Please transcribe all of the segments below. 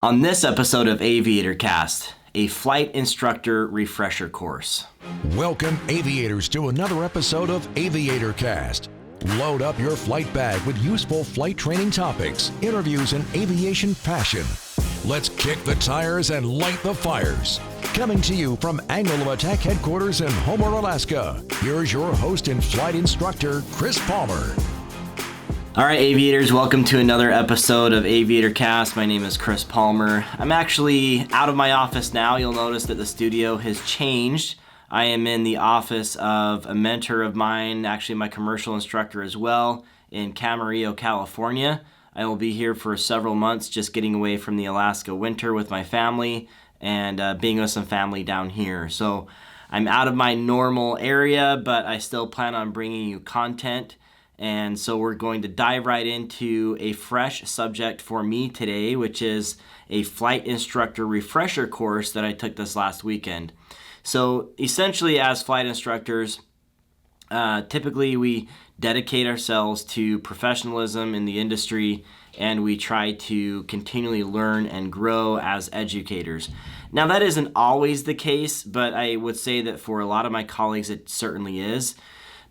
On this episode of AviatorCast, a flight instructor refresher course. Welcome, aviators, to another episode of AviatorCast. Load up your flight bag with useful flight training topics, interviews, and aviation passion. Let's kick the tires and light the fires. Coming to you from Angle of Attack Headquarters in Homer, Alaska, here's your host and flight instructor, Chris Palmer. All right, aviators, welcome to another episode of AviatorCast. My name is Chris Palmer. I'm actually out of my office now. You'll notice that the studio has changed. I am in the office of a mentor of mine, actually my commercial instructor as well, in Camarillo, California. I will be here for several months, just getting away from the Alaska winter with my family and being with some family down here. So I'm out of my normal area, but I still plan on bringing you content. And so we're going to dive right into a fresh subject for me today, which is a flight instructor refresher course that I took this last weekend. So essentially, as flight instructors, typically we dedicate ourselves to professionalism in the industry, and we try to continually learn and grow as educators. Now, that isn't always the case, but I would say that for a lot of my colleagues, it certainly is.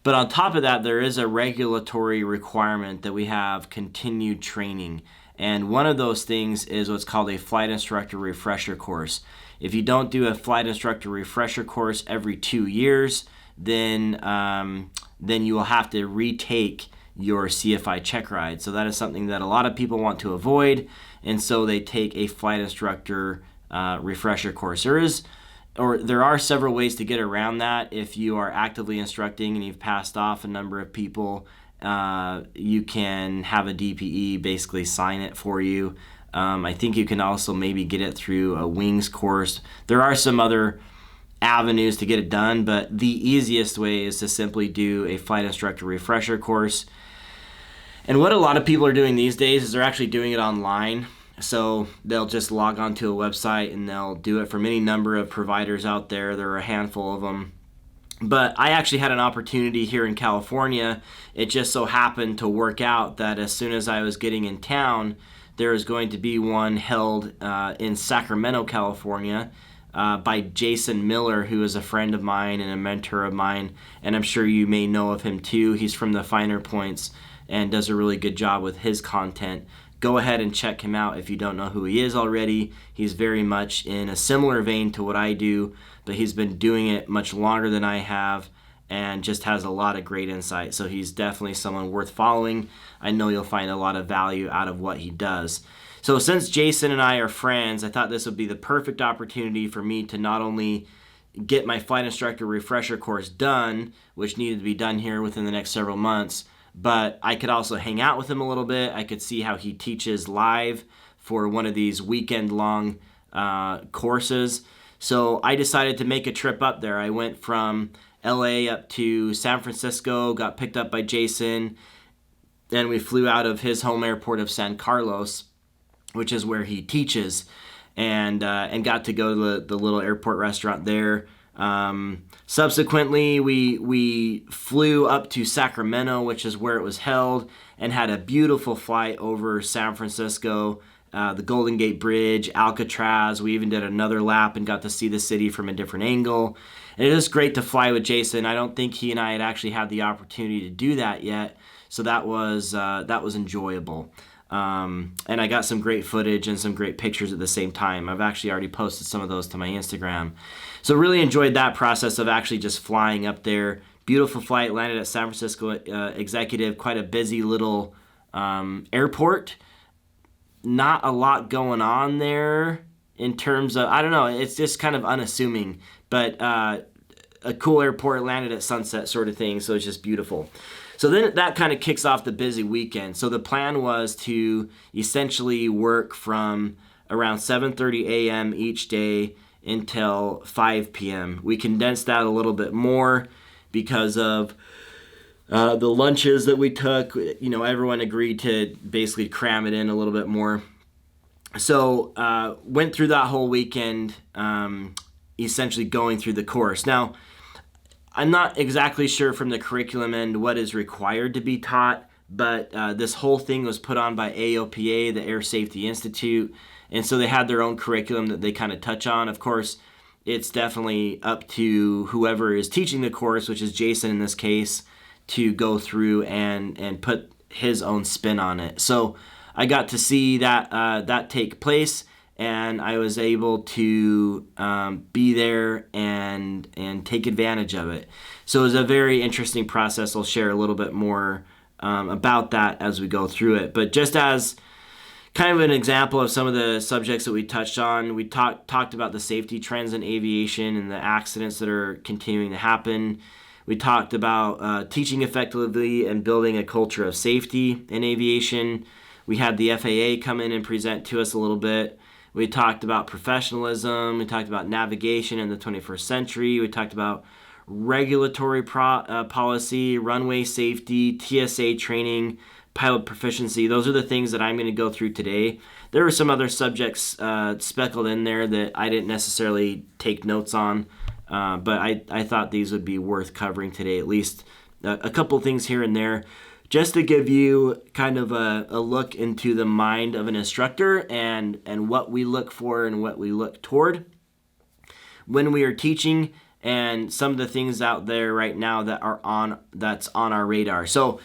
But on top of that, there is a regulatory requirement that we have continued training. And one of those things is what's called a flight instructor refresher course. If you don't do a flight instructor refresher course every 2 years, then you will have to retake your CFI check ride. So that is something that a lot of people want to avoid, and so they take a flight instructor refresher course. There are several ways to get around that. If you are actively instructing and you've passed off a number of people, you can have a DPE basically sign it for you. I think you can also maybe get it through a wings course. There are some other avenues to get it done, but the easiest way is to simply do a flight instructor refresher course. And what a lot of people are doing these days is they're actually doing it online. So they'll just log on to a website and they'll do it from any number of providers out there. There are a handful of them. But I actually had an opportunity here in California. It just so happened to work out that as soon as I was getting in town, there was going to be one held in Sacramento, California, by Jason Miller, who is a friend of mine and a mentor of mine. And I'm sure you may know of him too. He's from the Finer Points and does a really good job with his content. Go ahead and check him out if you don't know who he is already. He's very much in a similar vein to what I do, but he's been doing it much longer than I have and just has a lot of great insight. So he's definitely someone worth following. I know you'll find a lot of value out of what he does. So since Jason and I are friends, I thought this would be the perfect opportunity for me to not only get my flight instructor refresher course done, which needed to be done here within the next several months, but I could also hang out with him a little bit. I could see how he teaches live for one of these weekend-long courses. So I decided to make a trip up there. I went from LA up to San Francisco, got picked up by Jason, and we flew out of his home airport of San Carlos, which is where he teaches, and got to go to the little airport restaurant there. Subsequently, we flew up to Sacramento, which is where it was held, and had a beautiful flight over San Francisco, the Golden Gate Bridge, Alcatraz. We even did another lap and got to see the city from a different angle. And it was great to fly with Jason. I don't think he and I had actually had the opportunity to do that yet, so that was enjoyable. And I got some great footage and some great pictures at the same time. I've actually already posted some of those to my Instagram. So really enjoyed that process of actually just flying up there. Beautiful flight, landed at San Francisco Executive, quite a busy little airport. Not a lot going on there in terms of, I don't know, it's just kind of unassuming, but a cool airport, landed at sunset sort of thing, so it's just beautiful. So then that kind of kicks off the busy weekend. So the plan was to essentially work from around 7:30 a.m. each day until 5 p.m. We condensed that a little bit more because of the lunches that we took. You know, everyone agreed to basically cram it in a little bit more. So went through that whole weekend essentially going through the course. Now, I'm not exactly sure from the curriculum end what is required to be taught, but this whole thing was put on by AOPA, the Air Safety Institute, And so they had their own curriculum that they kind of touch on. Of course, it's definitely up to whoever is teaching the course, which is Jason in this case, to go through and put his own spin on it. So I got to see that take place, and I was able to be there and take advantage of it. So it was a very interesting process. I'll share a little bit more about that as we go through it. But just as kind of an example of some of the subjects that we touched on, we talked about the safety trends in aviation and the accidents that are continuing to happen. We talked about teaching effectively and building a culture of safety in aviation. We had the FAA come in and present to us a little bit. We talked about professionalism. We talked about navigation in the 21st century. We talked about regulatory policy, runway safety, TSA training, pilot proficiency. Those are the things that I'm going to go through today. There were some other subjects speckled in there that I didn't necessarily take notes on, but I thought these would be worth covering today, at least a couple things here and there, just to give you kind of a look into the mind of an instructor and what we look for and what we look toward when we are teaching, and some of the things out there right now that's on our radar. So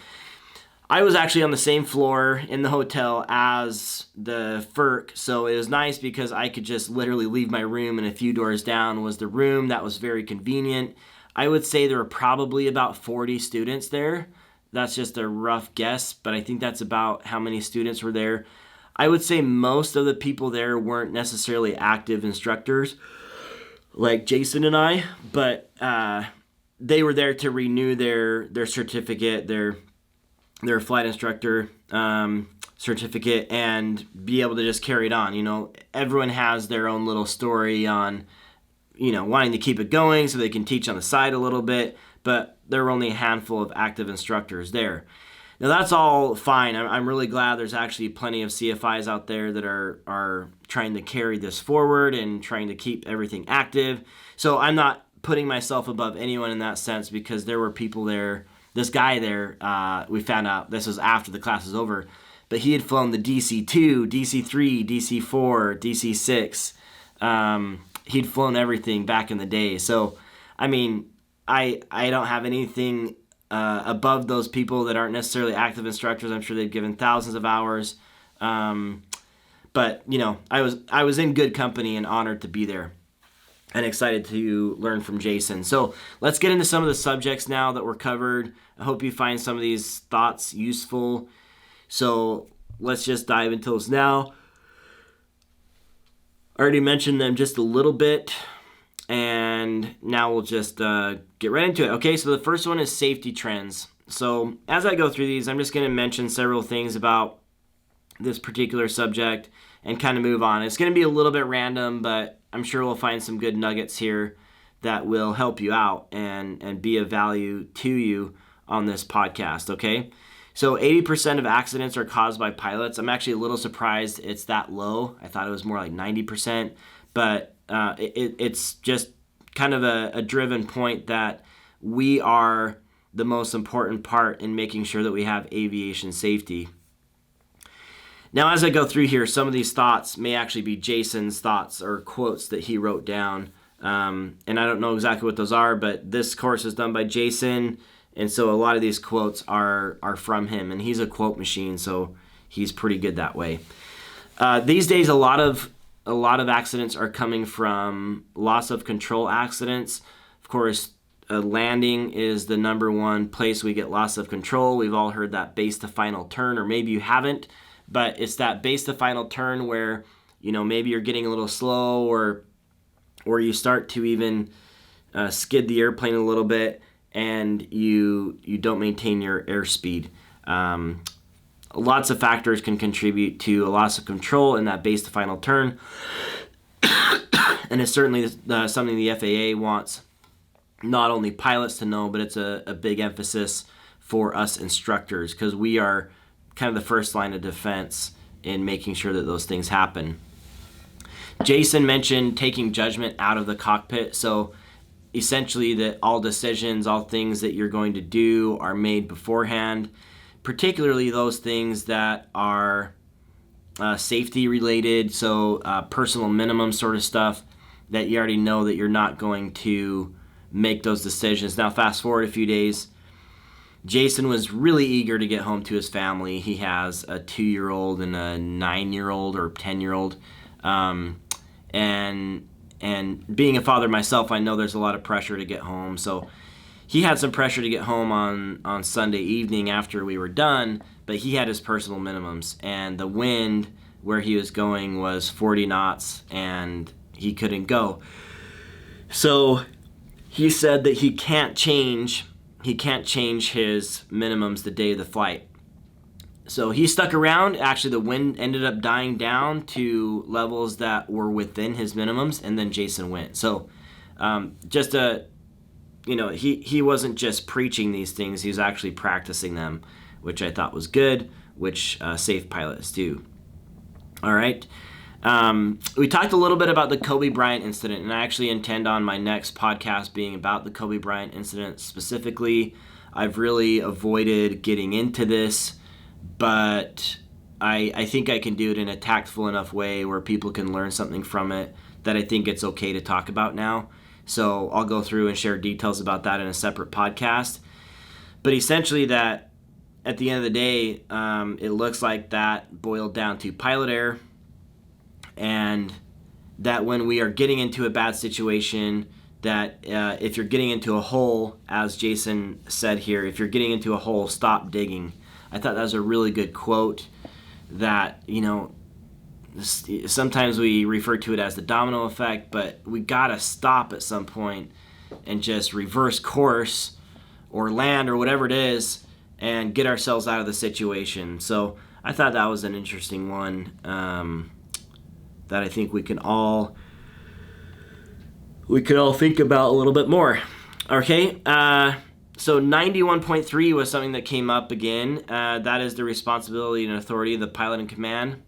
I was actually on the same floor in the hotel as the FIRK, so it was nice because I could just literally leave my room, and a few doors down was the room. That was very convenient. I would say there were probably about 40 students there. That's just a rough guess, but I think that's about how many students were there. I would say most of the people there weren't necessarily active instructors like Jason and I, but they were there to renew their certificate, their flight instructor certificate, and be able to just carry it on. You know, everyone has their own little story on, you know, wanting to keep it going so they can teach on the side a little bit, but there were only a handful of active instructors there. Now that's all fine. I'm really glad there's actually plenty of CFIs out there that are trying to carry this forward and trying to keep everything active. So I'm not putting myself above anyone in that sense, because there were people there. This guy there, we found out this was after the class was over, but he had flown the DC-2, DC-3, DC-4, DC-6. He'd flown everything back in the day. So, I mean, I don't have anything above those people that aren't necessarily active instructors. I'm sure they've given thousands of hours. But, you know, I was in good company and honored to be there and excited to learn from Jason. So let's get into some of the subjects now that were covered. I hope you find some of these thoughts useful. So let's just dive into those now. I already mentioned them just a little bit, and now we'll just get right into it. Okay, so the first one is safety trends. So as I go through these, I'm just going to mention several things about this particular subject and kind of move on. It's going to be a little bit random, but I'm sure we'll find some good nuggets here that will help you out and be of value to you on this podcast, okay? So 80% of accidents are caused by pilots. I'm actually a little surprised it's that low. I thought it was more like 90%, but it's just kind of a driven point that we are the most important part in making sure that we have aviation safety. Now, as I go through here, some of these thoughts may actually be Jason's thoughts or quotes that he wrote down. And I don't know exactly what those are, but this course is done by Jason, and so a lot of these quotes are from him, and he's a quote machine, so he's pretty good that way. These days, a lot of accidents are coming from loss of control accidents. Of course, landing is the number one place we get loss of control. We've all heard that base to final turn, or maybe you haven't, but it's that base to final turn where, you know, maybe you're getting a little slow, or you start to even skid the airplane a little bit, and you don't maintain your airspeed. Lots of factors can contribute to a loss of control in that base to final turn, and it's certainly something the FAA wants not only pilots to know, but it's a big emphasis for us instructors, because we are kind of the first line of defense in making sure that those things happen. Jason mentioned taking judgment out of the cockpit. So essentially that all decisions, all things that you're going to do are made beforehand, particularly those things that are safety related, so personal minimum sort of stuff that you already know that you're not going to make those decisions. Now, fast forward a few days, Jason was really eager to get home to his family. He has a 2-year-old and a 9-year-old or 10-year-old. And being a father myself, I know there's a lot of pressure to get home. So he had some pressure to get home on Sunday evening after we were done, but he had his personal minimums. And the wind where he was going was 40 knots, and he couldn't go. So he said that he can't change his minimums the day of the flight. So he stuck around. Actually, the wind ended up dying down to levels that were within his minimums, and then Jason went. So he wasn't just preaching these things, he was actually practicing them, which I thought was good, which safe pilots do. All right. We talked a little bit about the Kobe Bryant incident, and I actually intend on my next podcast being about the Kobe Bryant incident specifically. I've really avoided getting into this, but I think I can do it in a tactful enough way where people can learn something from it that I think it's okay to talk about now. So I'll go through and share details about that in a separate podcast. But essentially that at the end of the day, it looks like that boiled down to pilot error, and that when we are getting into a bad situation, that if you're getting into a hole, as Jason said here, if you're getting into a hole, stop digging. I thought that was a really good quote that, sometimes we refer to it as the domino effect, but we gotta stop at some point and just reverse course or land or whatever it is and get ourselves out of the situation. So I thought that was an interesting one that I think we could all think about a little bit more. Okay, so 91.3 was something that came up again. That is the responsibility and authority of the pilot in command.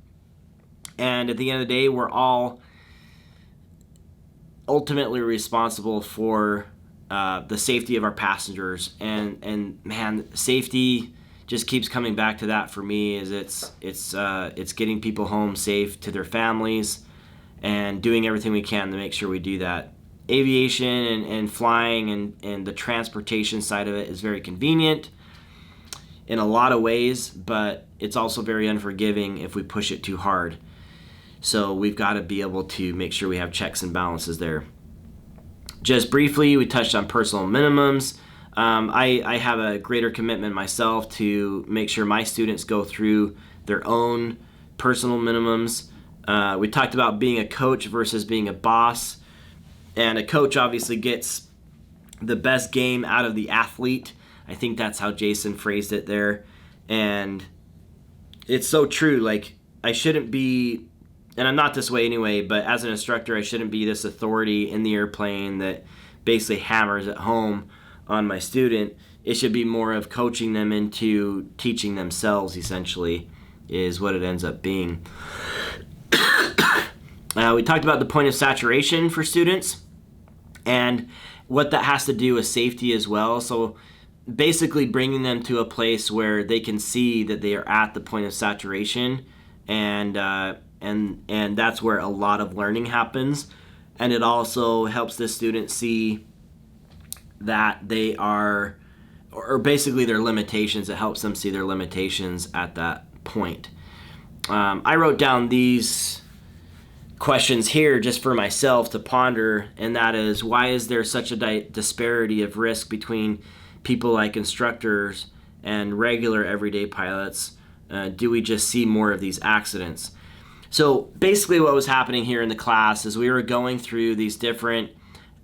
And at the end of the day, we're all ultimately responsible for the safety of our passengers. And man, safety just keeps coming back to that for me. Is it's getting people home safe to their families and doing everything we can to make sure we do that. Aviation and flying and the transportation side of it is very convenient in a lot of ways, but it's also very unforgiving if we push it too hard. So we've got to be able to make sure we have checks and balances there. Just briefly, we touched on personal minimums. I have a greater commitment myself to make sure my students go through their own personal minimums. We talked about being a coach versus being a boss. And a coach obviously gets the best game out of the athlete. I think that's how Jason phrased it there. And it's so true. Like, I shouldn't be, and I'm not this way anyway, but as an instructor, I shouldn't be this authority in the airplane that basically hammers it home on my student. It should be more of coaching them into teaching themselves, essentially, is what it ends up being. We talked about the point of saturation for students and what that has to do with safety as well. So basically bringing them to a place where they can see that they are at the point of saturation, and that's where a lot of learning happens. And it also helps the student see that they are, or basically their limitations. It helps them see their limitations at that point. I wrote down these questions here just for myself to ponder, and that is, why is there such a disparity of risk between people like instructors and regular everyday pilots? Do we just see more of these accidents? So basically what was happening here in the class is we were going through these different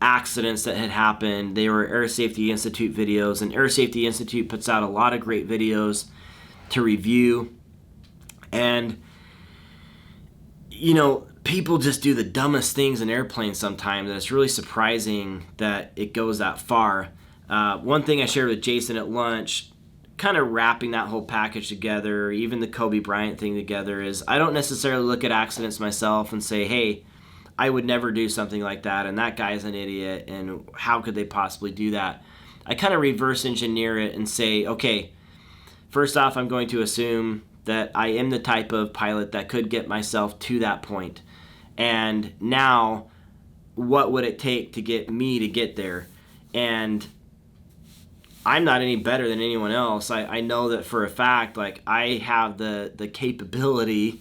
accidents that had happened. They were Air Safety Institute videos, and Air Safety Institute puts out a lot of great videos to review. And people just do the dumbest things in airplanes sometimes, and it's really surprising that it goes that far. One thing I shared with Jason at lunch, kind of wrapping that whole package together, even the Kobe Bryant thing together, is I don't necessarily look at accidents myself and say, hey, I would never do something like that, and that guy's an idiot, and how could they possibly do that? I kind of reverse engineer it and say, okay, first off, I'm going to assume that I am the type of pilot that could get myself to that point. And now, what would it take to get me to get there? And I'm not any better than anyone else. I know that for a fact, like, I have the capability,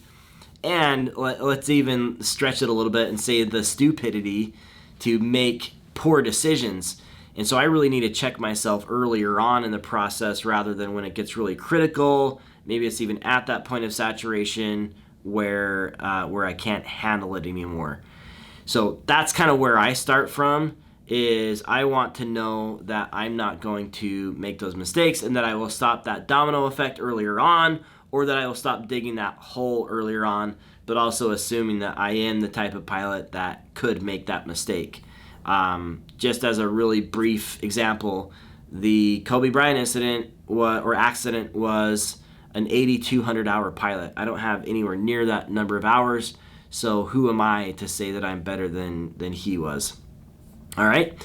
and let's even stretch it a little bit and say the stupidity to make poor decisions. And so I really need to check myself earlier on in the process rather than when it gets really critical. Maybe it's even at that point of saturation where I can't handle it anymore. So that's kind of where I start from, is I want to know that I'm not going to make those mistakes, and that I will stop that domino effect earlier on, or that I will stop digging that hole earlier on, but also assuming that I am the type of pilot that could make that mistake. Just as a really brief example, the Kobe Bryant accident was an 8,200 hour pilot. I don't have anywhere near that number of hours, so who am I to say that I'm better than he was? All right.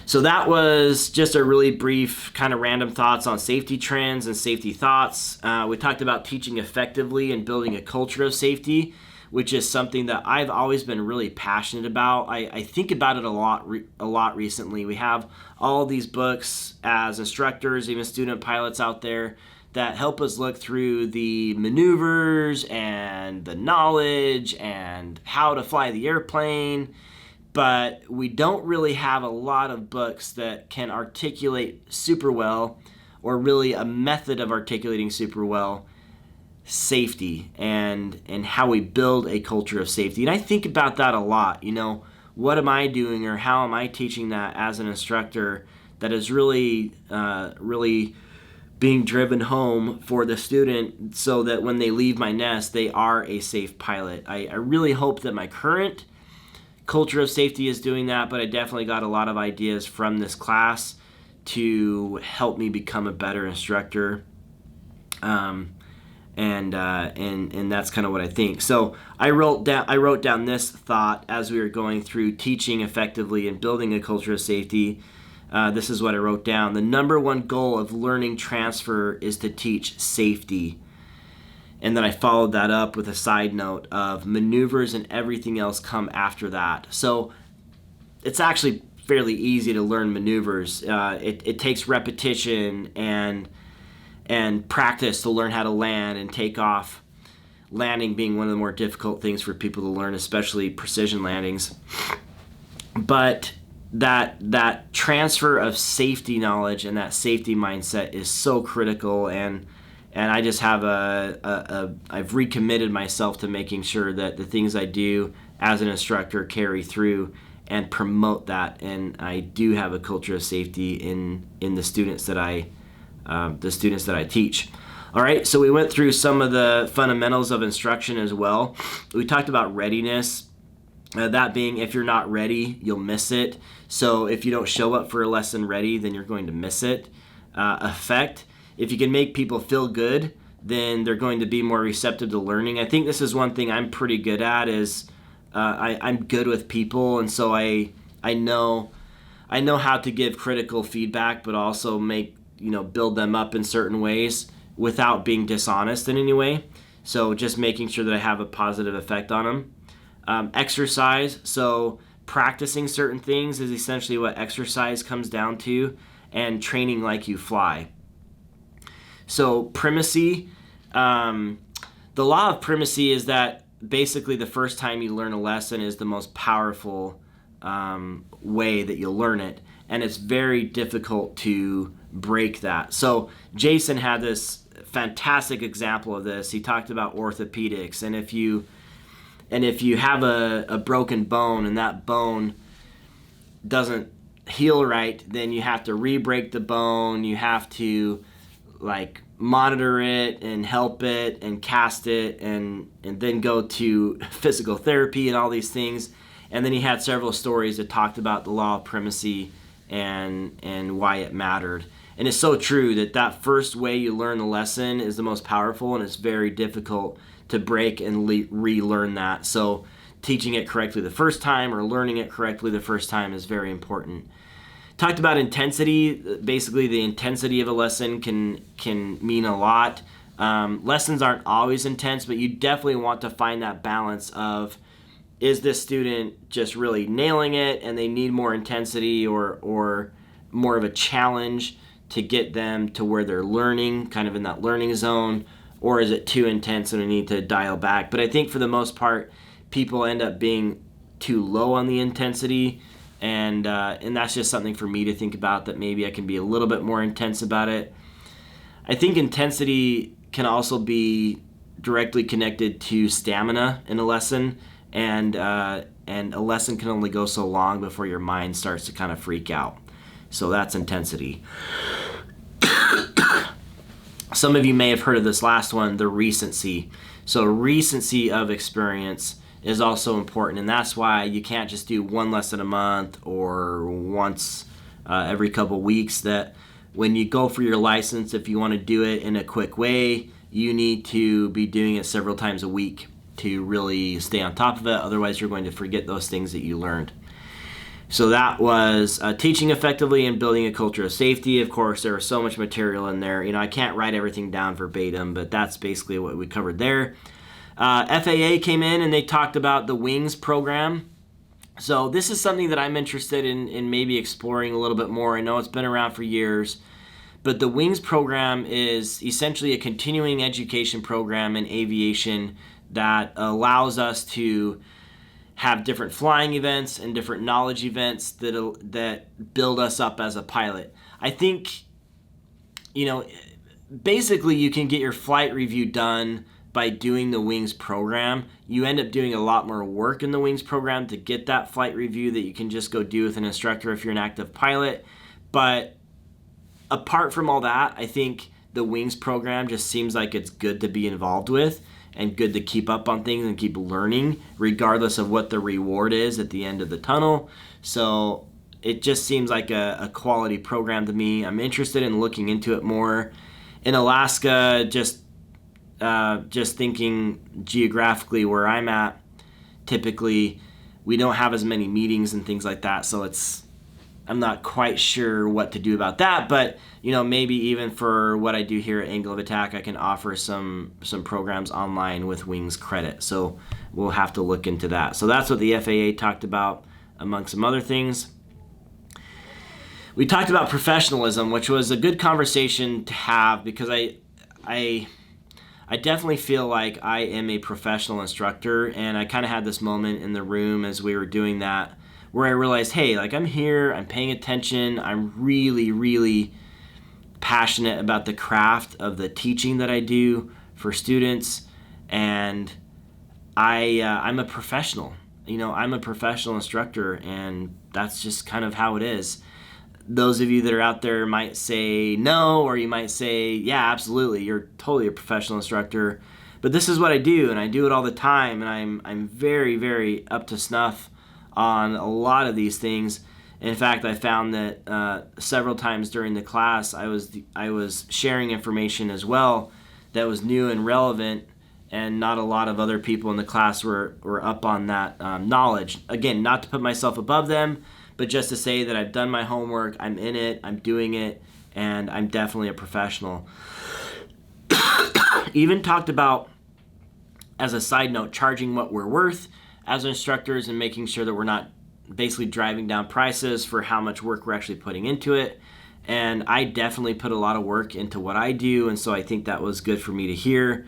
So that was just a really brief kind of random thoughts on safety trends and safety thoughts. We talked about teaching effectively and building a culture of safety, which is something that I've always been really passionate about. I think about it a lot recently. We have all these books as instructors, even student pilots out there, that help us look through the maneuvers and the knowledge and how to fly the airplane. But we don't really have a lot of books that can articulate super well, or really a method of articulating super well, safety and how we build a culture of safety. And I think about that a lot. What am I doing, or how am I teaching that as an instructor that is really being driven home for the student, so that when they leave my nest, they are a safe pilot. I really hope that my current culture of safety is doing that, but I definitely got a lot of ideas from this class to help me become a better instructor. And that's kind of what I think. So I wrote down this thought as we were going through teaching effectively and building a culture of safety. This is what I wrote down. The number one goal of learning transfer is to teach safety. And then I followed that up with a side note of maneuvers and everything else come after that. So it's actually fairly easy to learn maneuvers. It takes repetition and practice to learn how to land and take off. Landing being one of the more difficult things for people to learn, especially precision landings. But that transfer of safety knowledge and that safety mindset is so critical, and I just have I've recommitted myself to making sure that the things I do as an instructor carry through and promote that, and I do have a culture of safety in the students that I teach. All right, so we went through some of the fundamentals of instruction as well. We talked about readiness. That being, if you're not ready, you'll miss it. So if you don't show up for a lesson ready, then you're going to miss it. Effect. If you can make people feel good, then they're going to be more receptive to learning. I think this is one thing I'm pretty good at, is I'm good with people, and so I know how to give critical feedback, but also build them up in certain ways without being dishonest in any way. So just making sure that I have a positive effect on them. Exercise. So practicing certain things is essentially what exercise comes down to, and training like you fly. So primacy, the law of primacy is that basically the first time you learn a lesson is the most powerful way that you'll learn it, and it's very difficult to break that. So Jason had this fantastic example of this. He talked about orthopedics, and if you have a broken bone and that bone doesn't heal right, then you have to re-break the bone. You have to monitor it and help it and cast it and then go to physical therapy and all these things. And then he had several stories that talked about the law of primacy and why it mattered. And it's so true that first way you learn the lesson is the most powerful, and it's very difficult to break and relearn that. So teaching it correctly the first time, or learning it correctly the first time, is very important. Talked about intensity. Basically, the intensity of a lesson can mean a lot. Lessons aren't always intense, but you definitely want to find that balance of, is this student just really nailing it and they need more intensity or more of a challenge to get them to where they're learning, kind of in that learning zone, or is it too intense and we need to dial back? But I think for the most part, people end up being too low on the intensity, and that's just something for me to think about, that maybe I can be a little bit more intense about it. I think intensity can also be directly connected to stamina in a lesson, and a lesson can only go so long before your mind starts to kind of freak out. So that's intensity. Some of you may have heard of this last one, the recency. So recency of experience is also important, and that's why you can't just do one lesson a month or once every couple weeks. That when you go for your license, if you want to do it in a quick way, you need to be doing it several times a week to really stay on top of it. Otherwise, you're going to forget those things that you learned. So that was teaching effectively and building a culture of safety. Of course, there was so much material in there. I can't write everything down verbatim, but that's basically what we covered there. FAA came in and they talked about the WINGS program. So this is something that I'm interested in maybe exploring a little bit more. I know it's been around for years, but the WINGS program is essentially a continuing education program in aviation that allows us to have different flying events and different knowledge events that build us up as a pilot. I think, basically you can get your flight review done by doing the WINGS program. You end up doing a lot more work in the WINGS program to get that flight review that you can just go do with an instructor if you're an active pilot. But apart from all that, I think the WINGS program just seems like it's good to be involved with and good to keep up on things and keep learning regardless of what the reward is at the end of the tunnel. So it just seems like a quality program to me. I'm interested in looking into it more. In Alaska, just thinking geographically where I'm at, typically we don't have as many meetings and things like that, so I'm not quite sure what to do about that. But maybe even for what I do here at Angle of Attack, I can offer some programs online with WINGS credit. So we'll have to look into that. So that's what the FAA talked about, among some other things. We talked about professionalism, which was a good conversation to have, because I definitely feel like I am a professional instructor, and I kind of had this moment in the room as we were doing that where I realized, hey, I'm here, I'm paying attention, I'm really, really passionate about the craft of the teaching that I do for students, and I'm a professional. I'm a professional instructor, and that's just kind of how it is. Those of you that are out there might say no, or you might say, yeah, absolutely, you're totally a professional instructor. But this is what I do, and I do it all the time, and I'm very, very up to snuff on a lot of these things. In fact, I found that several times during the class, I was sharing information as well that was new and relevant, and not a lot of other people in the class were up on that knowledge. Again, not to put myself above them, but just to say that I've done my homework, I'm in it, I'm doing it, and I'm definitely a professional. Even talked about, as a side note, charging what we're worth as instructors and making sure that we're not basically driving down prices for how much work we're actually putting into it. And I definitely put a lot of work into what I do, and so I think that was good for me to hear.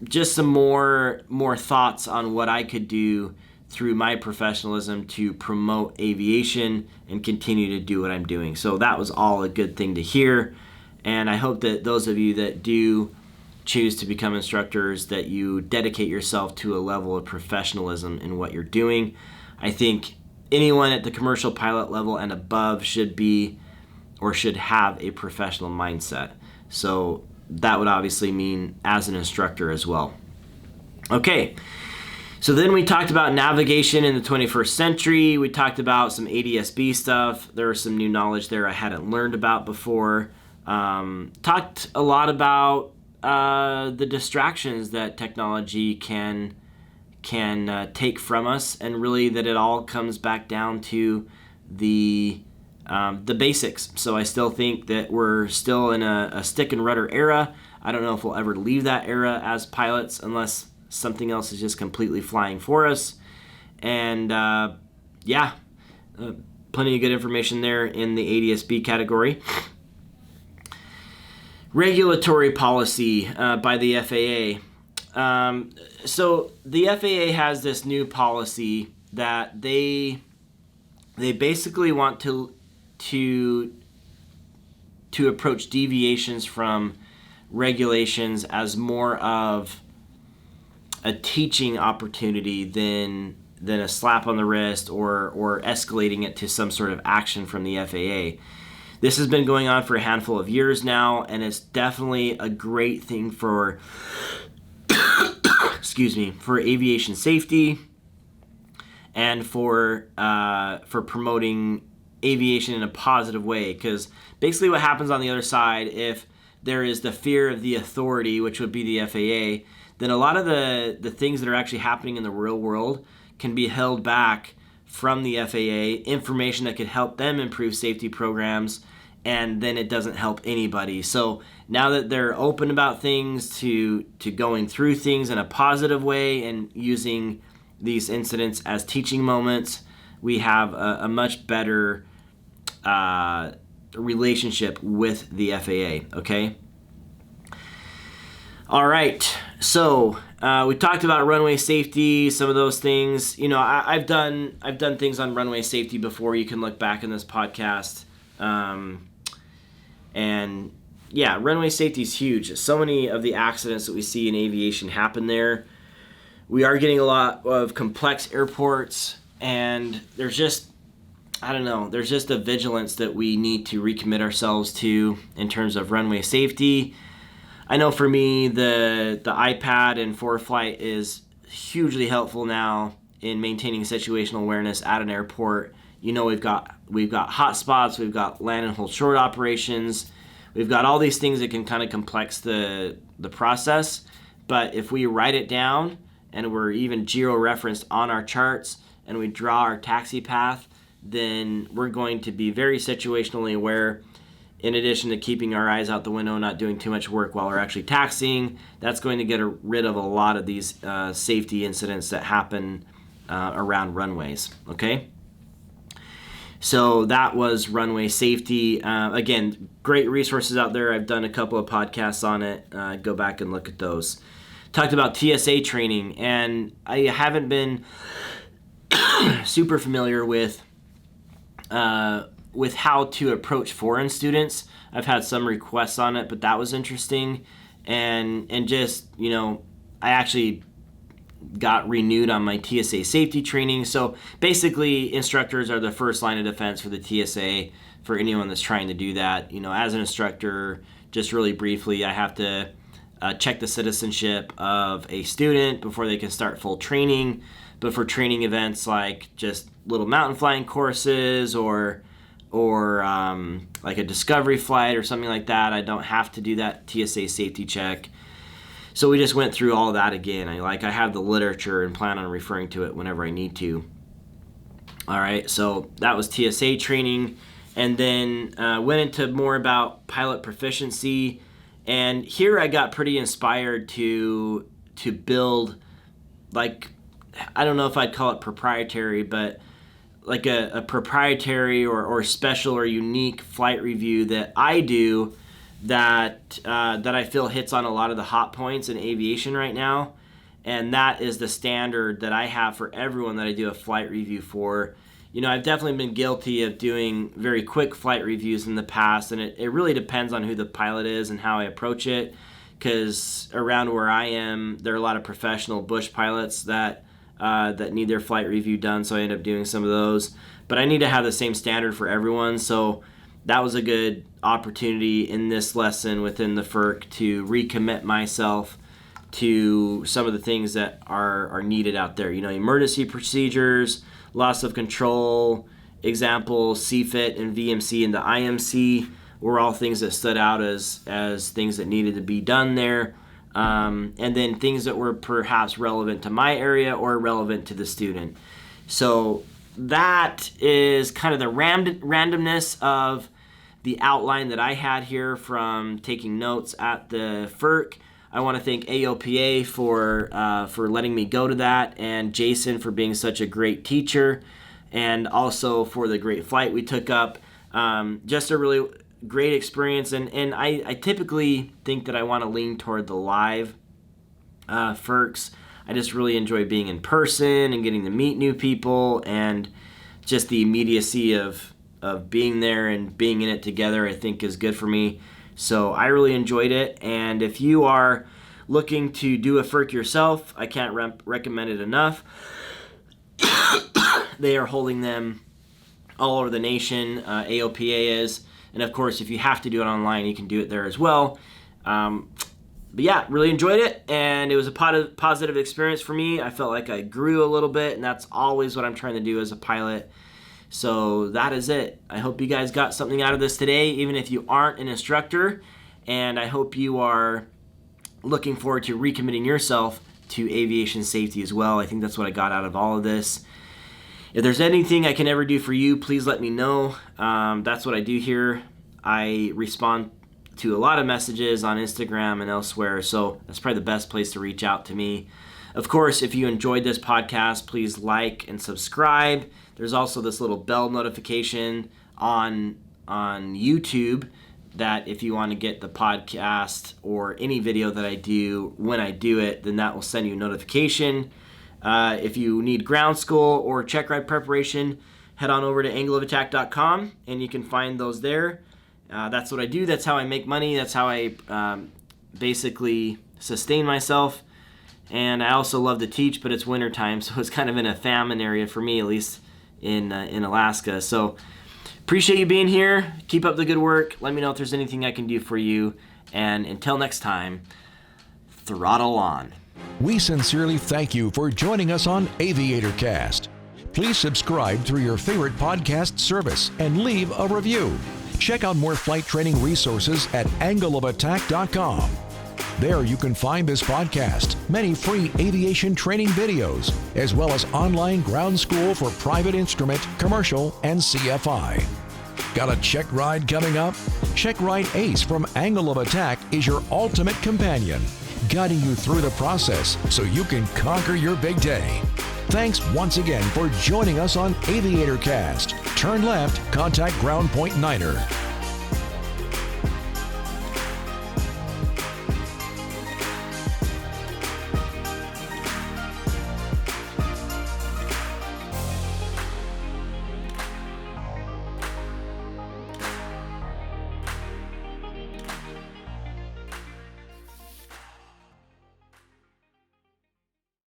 Just some more thoughts on what I could do through my professionalism to promote aviation and continue to do what I'm doing. So that was all a good thing to hear, and I hope that those of you that do choose to become instructors, that you dedicate yourself to a level of professionalism in what you're doing. I think anyone at the commercial pilot level and above should be or should have a professional mindset. So that would obviously mean as an instructor as well. Okay, so then we talked about navigation in the 21st century. We talked about some ADS-B stuff. There was some new knowledge there I hadn't learned about before. Talked a lot about the distractions that technology can take from us, and really that it all comes back down to the the basics. So I still think that we're still in a stick and rudder era. I don't know if we'll ever leave that era as pilots unless something else is just completely flying for us. And plenty of good information there in the ADS-B category. Regulatory policy by the FAA. So the FAA has this new policy that they basically want to approach deviations from regulations as more of a teaching opportunity than a slap on the wrist or escalating it to some sort of action from the FAA. This has been going on for a handful of years now, and it's definitely a great thing for for aviation safety and for promoting aviation in a positive way. Because basically what happens on the other side, if there is the fear of the authority, which would be the FAA, then a lot of the things that are actually happening in the real world can be held back from the FAA, information that could help them improve safety programs, and then it doesn't help anybody. So now that they're open about things, to going through things in a positive way and using these incidents as teaching moments, we have a much better relationship with the FAA, okay? All right, so we talked about runway safety, some of those things. You know, I've done things on runway safety before. You can look back in this podcast. And yeah, runway safety is huge. So many of the accidents that we see in aviation happen there. We are getting a lot of complex airports, and there's just a vigilance that we need to recommit ourselves to in terms of runway safety. I know for me, the iPad and FORFlight is hugely helpful now in maintaining situational awareness at an airport. You know, we've got hot spots, we've got land and hold short operations, we've got all these things that can kind of complex the process. But if we write it down and we're even geo-referenced on our charts and we draw our taxi path, then we're going to be very situationally aware. In addition to keeping our eyes out the window, not doing too much work while we're actually taxiing, that's going to get rid of a lot of these safety incidents that happen around runways, okay? So that was runway safety. Again, great resources out there. I've done a couple of podcasts on it. Go back and look at those. Talked about TSA training, and I haven't been super familiar with how to approach foreign students. I've had some requests on it, but that was interesting. And just, you know, I actually got renewed on my TSA safety training. So basically, instructors are the first line of defense for the TSA for anyone that's trying to do that. You know, as an instructor, just really briefly, I have to check the citizenship of a student before they can start full training. But for training events like just little mountain flying courses or like a discovery flight or something like that, I don't have to do that TSA safety check. So we just went through all that again. I have the literature and plan on referring to it whenever I need to. All right, so that was TSA training, and then went into more about pilot proficiency. And here I got pretty inspired to build, like, I don't know if I'd call it proprietary, but like a proprietary or special or unique flight review that I do that I feel hits on a lot of the hot points in aviation right now. And that is the standard that I have for everyone that I do a flight review for. You know, I've definitely been guilty of doing very quick flight reviews in the past, and it really depends on who the pilot is and how I approach it, because around where I am, there are a lot of professional bush pilots that need their flight review done, so I end up doing some of those. But I need to have the same standard for everyone, so that was a good opportunity in this lesson within the FIRK to recommit myself to some of the things that are needed out there. You know, emergency procedures, loss of control, example, CFIT and VMC and the IMC were all things that stood out as things that needed to be done there. And then things that were perhaps relevant to my area or relevant to the student. So that is kind of the randomness of the outline that I had here from taking notes at the FIRK. I want to thank AOPA for letting me go to that, and Jason for being such a great teacher, and also for the great flight we took up. Just a really great experience, and I typically think that I want to lean toward the live FIRKs. I just really enjoy being in person and getting to meet new people, and just the immediacy of being there and being in it together, I think is good for me. So I really enjoyed it, and if you are looking to do a FIRK yourself, I can't recommend it enough. They are holding them all over the nation. AOPA is, and of course, if you have to do it online, you can do it there as well. But yeah, really enjoyed it, and it was a positive experience for me. I felt like I grew a little bit, and that's always what I'm trying to do as a pilot. So that is it. I hope you guys got something out of this today, even if you aren't an instructor, and I hope you are looking forward to recommitting yourself to aviation safety as well. I think that's what I got out of all of this. If there's anything I can ever do for you, please let me know. That's what I do here. I respond to a lot of messages on Instagram and elsewhere, so that's probably the best place to reach out to me. Of course, if you enjoyed this podcast, please like and subscribe. There's also this little bell notification on YouTube that if you want to get the podcast or any video that I do when I do it, then that will send you a notification. If you need ground school or check ride preparation, head on over to angleofattack.com and you can find those there. That's what I do. That's how I make money. That's how I basically sustain myself. And I also love to teach, but it's wintertime, so it's kind of in a famine area for me, at least in Alaska. So appreciate you being here. Keep up the good work. Let me know if there's anything I can do for you. And until next time, throttle on. We sincerely thank you for joining us on AviatorCast. Please subscribe through your favorite podcast service and leave a review. Check out more flight training resources at angleofattack.com. There you can find this podcast, many free aviation training videos, as well as online ground school for private instrument, commercial, and CFI. Got a check ride coming up? Check Ride Ace from Angle of Attack is your ultimate companion, guiding you through the process so you can conquer your big day. Thanks once again for joining us on AviatorCast. Turn left, contact Ground Point Niner.